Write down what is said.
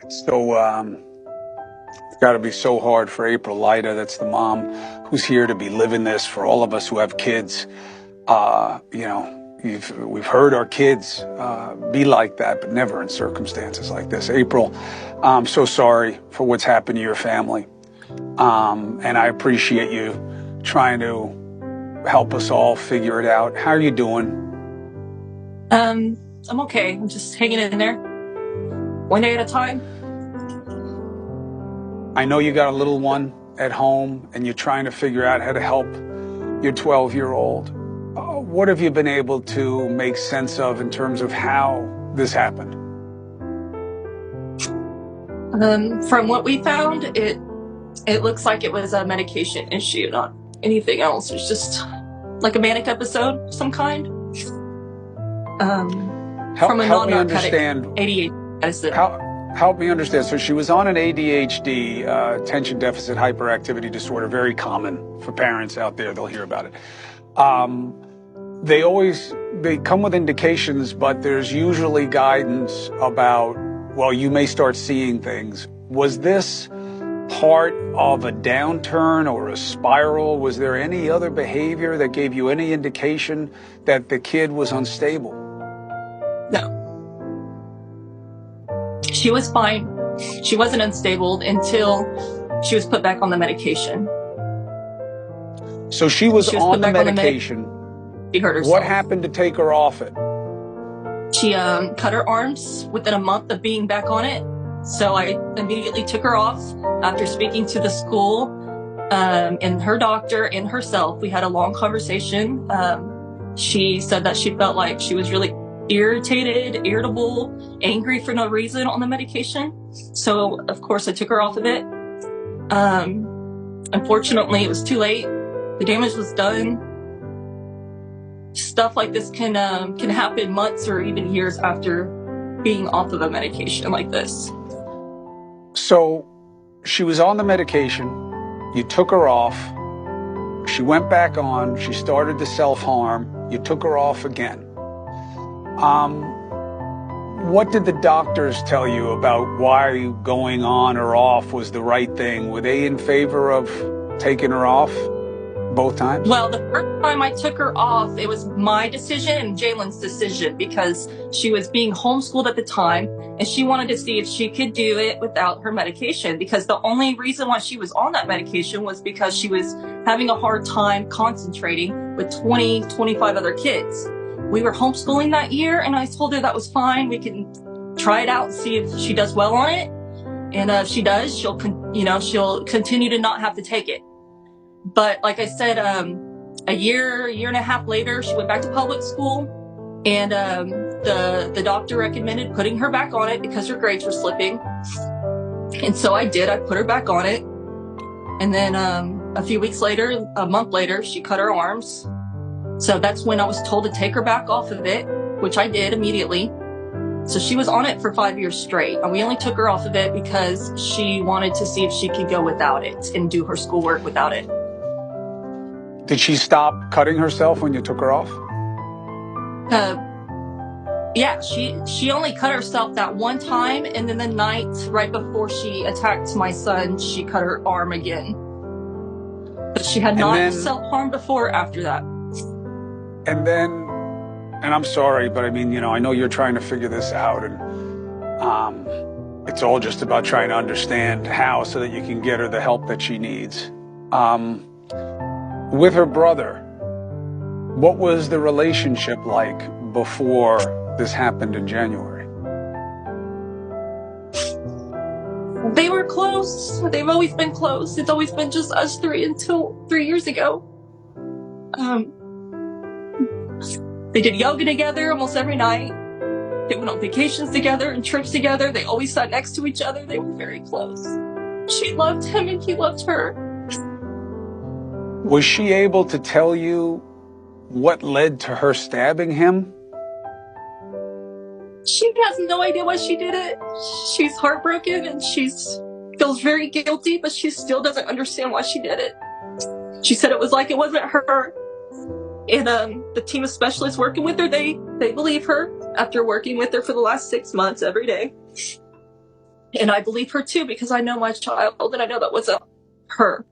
So, it's got to be so hard for April Lyda. That's the mom who's here to be living this for all of us who have kids. We've heard our kids be like that, but never in circumstances like this. April, I'm so sorry for what's happened to your family. And I appreciate you trying to help us all figure it out. How are you doing? I'm okay. I'm just hanging in there. One day at a time. I know you got a little one at home and you're trying to figure out how to help your 12-year-old. What have you been able to make sense of in terms of how this happened? From what we found, it looks like it was a medication issue, not anything else. It's just like a manic episode of some kind. From a non-narcotic ADHD medicine. Help me understand. So she was on an ADHD, attention deficit hyperactivity disorder, very common for parents out there. They'll hear about it. They come with indications, but there's usually guidance about, well, you may start seeing things. Was this part of a downturn or a spiral? Was there any other behavior that gave you any indication that the kid was unstable? No. She was fine. She wasn't unstable until she was put back on the medication. So she was on the medication. She hurt herself. What happened to take her off it? She cut her arms within a month of being back on it. So I immediately took her off after speaking to the school and her doctor and herself. We had a long conversation. She said that she felt like she was really irritated, irritable, angry for no reason on the medication. So, of course, I took her off of it. Unfortunately, it was too late. The damage was done. Stuff like this can happen months or even years after being off of a medication like this. So she was on the medication. You took her off. She went back on. She started to self-harm. You took her off again. What did the doctors tell you about why going on or off was the right thing? Were they in favor of taking her off both times? Well, the first time I took her off, it was my decision and Jalen's decision because she was being homeschooled at the time and she wanted to see if she could do it without her medication, because the only reason why she was on that medication was because she was having a hard time concentrating with 25 other kids. We were homeschooling that year and I told her that was fine. We can try it out and see if she does well on it. And if she does, she'll continue to not have to take it. But like I said, a year and a half later, she went back to public school and the doctor recommended putting her back on it because her grades were slipping. And so I did. I put her back on it. And then a few weeks later, a month later, she cut her arms. So that's when I was told to take her back off of it, which I did immediately. So she was on it for 5 years straight. And we only took her off of it because she wanted to see if she could go without it and do her schoolwork without it. Did she stop cutting herself when you took her off? Yeah, she only cut herself that one time. And then the night right before she attacked my son, she cut her arm again. But she had not self-harmed before or after that. And then, and I'm sorry, but I mean, I know you're trying to figure this out, and it's all just about trying to understand how so that you can get her the help that she needs. With her brother, what was the relationship like before this happened in January? They were close. They've always been close. It's always been just us three until 3 years ago. They did yoga together almost every night. They went on vacations together and trips together. They always sat next to each other. They were very close. She loved him and he loved her. Was she able to tell you what led to her stabbing him? She has no idea why she did it. She's heartbroken and feels very guilty, but she still doesn't understand why she did it. She said it was like it wasn't her. And the team of specialists working with her, they believe her after working with her for the last 6 months every day. And I believe her too, because I know my child and I know that wasn't her.